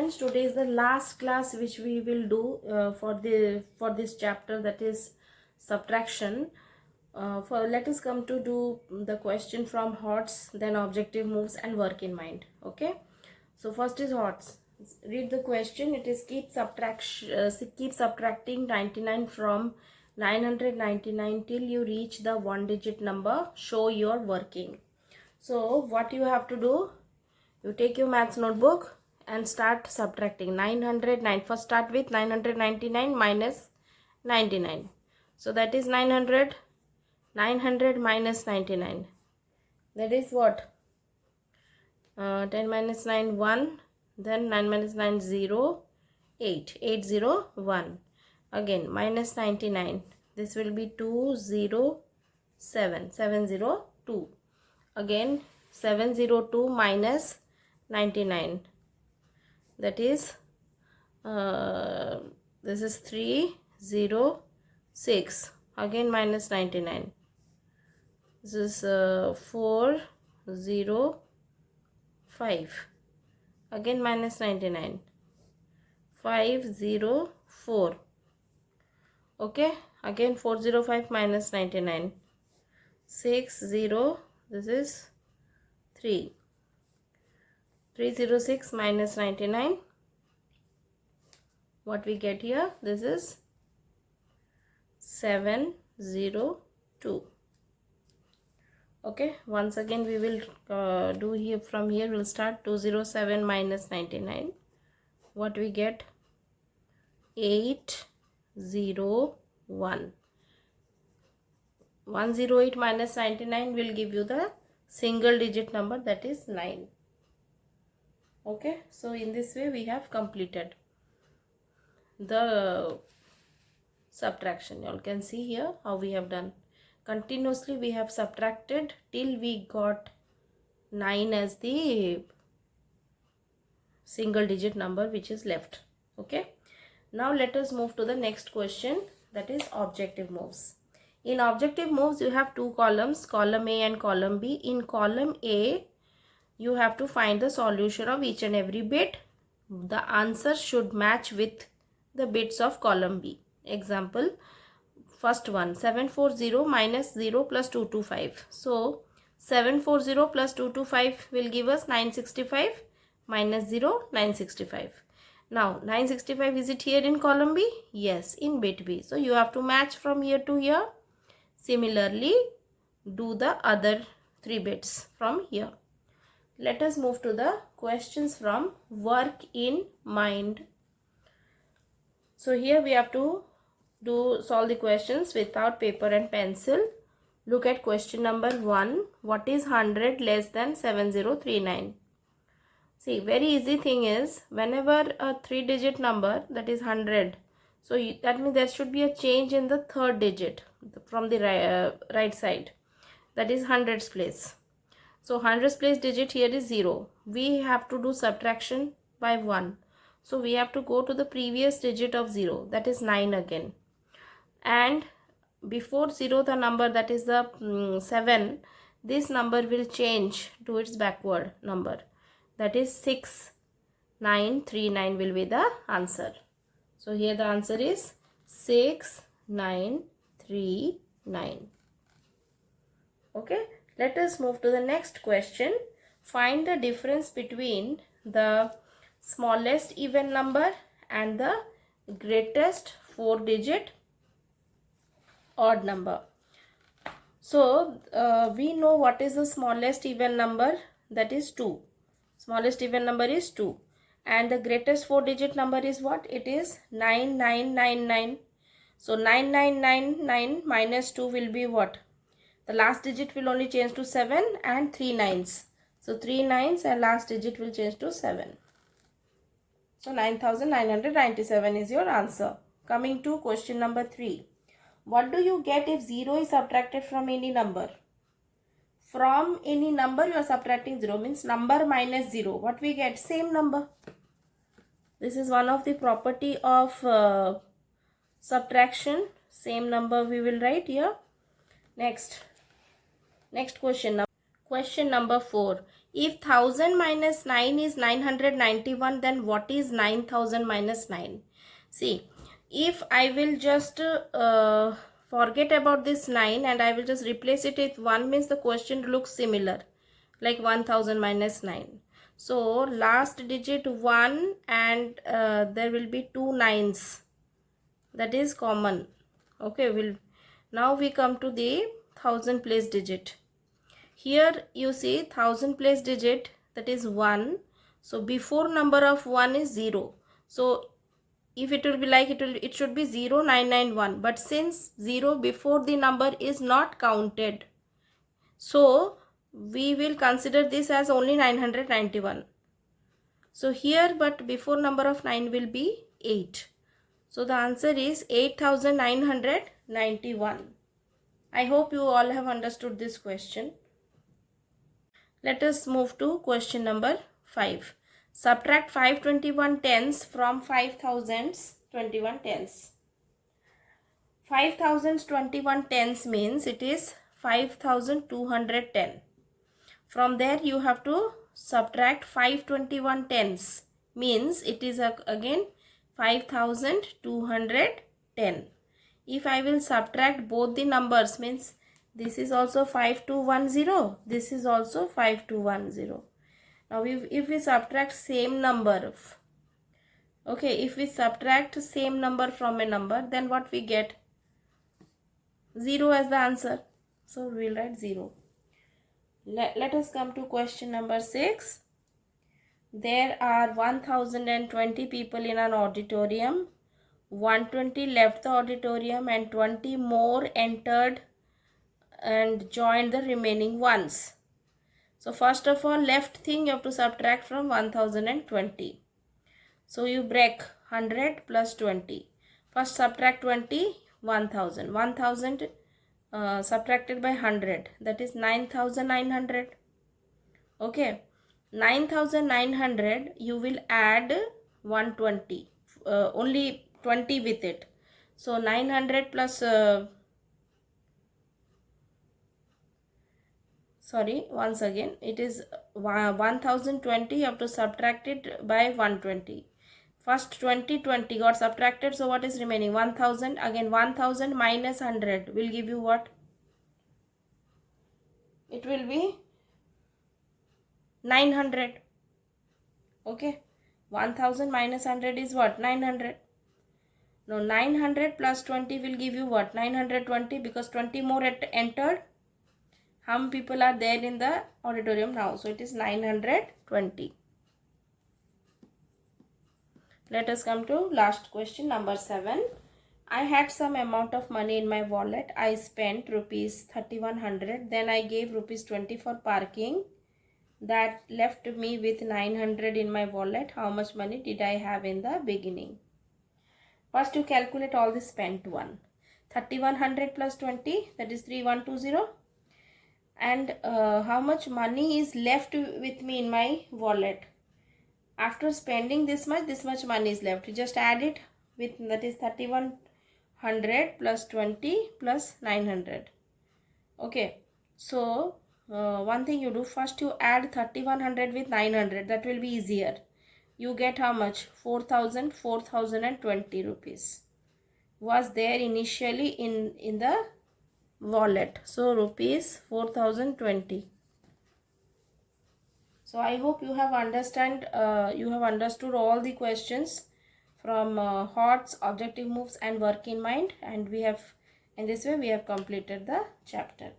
students, today is the last class which we will do for this chapter, that is subtraction. Let us come to do the question from HOTS, then objective moves and work in mind. Okay, so first is HOTS. Read the question. It is keep subtracting 99 from 999 till you reach the one digit number. Show your working. So what you have to do, you take your maths notebook and start subtracting. 909, first start with 999 minus 99. So that is 900 minus 99. That is what? 10 minus 9, 1. Then 9 minus 9, 0. 8. 801. Again minus 99. This will be 207. 702. Again 702 minus 99. That is this is 306. Again minus 99. This is 405. Again minus 99. 504. Okay, again 405 minus 99. 60. This is 3. 306 minus 99. What we get here? This is 702. Okay, once again we will do here, from here we'll start. 207 minus 99. What we get? 801. 108 minus 99 will give you the single digit number, that is 9. Okay, so in this way we have completed the subtraction. You all can see here how we have done. Continuously we have subtracted till we got 9 as the single digit number which is left. Okay, now let us move to the next question, that is objective moves. In objective moves you have two columns, column A and column B. In column A you have to find the solution of each and every bit. The answer should match with the bits of column B. Example, first one, 740 minus 0 plus 225. So 740 plus 225 will give us 965, minus 0, 965. Now 965, is it here in column B? Yes, in bit B. So you have to match from here to here. Similarly, do the other 3 bits from here. Let us move to the questions from work in mind. So here we have to solve the questions without paper and pencil. Look at question number 1. What is 100 less than 7039? See, very easy thing is, whenever a 3-digit number, that is 100, so that means there should be a change in the third digit from the right side, that is 100's place. So 100's place digit here is 0. We have to do subtraction by 1. So we have to go to the previous digit of 0, that is 9 again. And before 0 the number, that is the 7, this number will change to its backward number, that is 6939 will be the answer. So here the answer is 6939. Okay, let us move to the next question. Find the difference between the smallest even number and the greatest 4-digit odd number. So we know what is the smallest even number, that is 2. Smallest even number is 2. And the greatest 4-digit number is what? It is 9999. So 9999 minus 2 will be what? The last digit will only change to 7 and 3 9s. So 3 9s and last digit will change to 7. So 9997 is your answer. Coming to question number 3. What do you get if 0 is subtracted from any number? From any number you are subtracting 0, means number minus 0. What we get? Same number. This is one of the property of subtraction. Same number we will write here. Next question. Question number 4. If 1000 minus 9 is 991, then what is 9000 minus 9? See, if I will just forget about this 9 and I will just replace it with 1, means the question looks similar, like 1000 minus 9. So last digit 1 and there will be 2 nines, that is common. Okay, now we come to the 1000 place digit. Here you see 1000 place digit, that is 1. So before number of 1 is 0. So if it will be like it should be 0991, but since 0 before the number is not counted, so we will consider this as only 991. So here, but before number of 9 will be 8. So the answer is 8991. I hope you all have understood this question. Let us move to question number 5. Subtract 521 tens from 5000's 21 tens. 5000's 21 tens means it is 5210. From there you have to subtract 521 tens, means it is again 5210. If I will subtract both the numbers, means this is also 5210, this is also 5210. Now if we subtract same number, okay, if we subtract same number from a number, then what we get? 0 as the answer. So we will write 0. Let us come to question number 6. There are 1020 people in an auditorium. 120 left the auditorium and 20 more entered and joined the remaining ones. So first of all, left thing you have to subtract from 1020. So you break 100 plus 20. First subtract 20, 1000. 1000 subtracted by 100, that is 9900. Okay, 9900 you will add 120, only 20 with it. So 900 plus once again it is 1020, you have to subtract it by 120. First 20 got subtracted, so what is remaining? 1000. Again 1000 minus 100 will give you what? It will be 900. Okay, 1000 minus 100 is what? 900. Now 900 plus 20 will give you what? 920, because 20 more entered. How many people are there in the auditorium now? So it is 920. Let us come to last question, number 7. I had some amount of money in my wallet. I spent rupees 3100. Then I gave rupees 20 for parking. That left me with 900 in my wallet. How much money did I have in the beginning? First you calculate all the spent one. 3100 plus 20, that is 3120. And how much money is left with me in my wallet? After spending this much money is left. You just add it with, that is 3100 plus 20 plus 900. Okay, so one thing you do, first you add 3100 with 900, that will be easier. You get how much? 4020 rupees was there initially in the wallet. So rupees 4020. So I hope you have understood all the questions from HOTS, objective moves and work in mind, and in this way we have completed the chapter.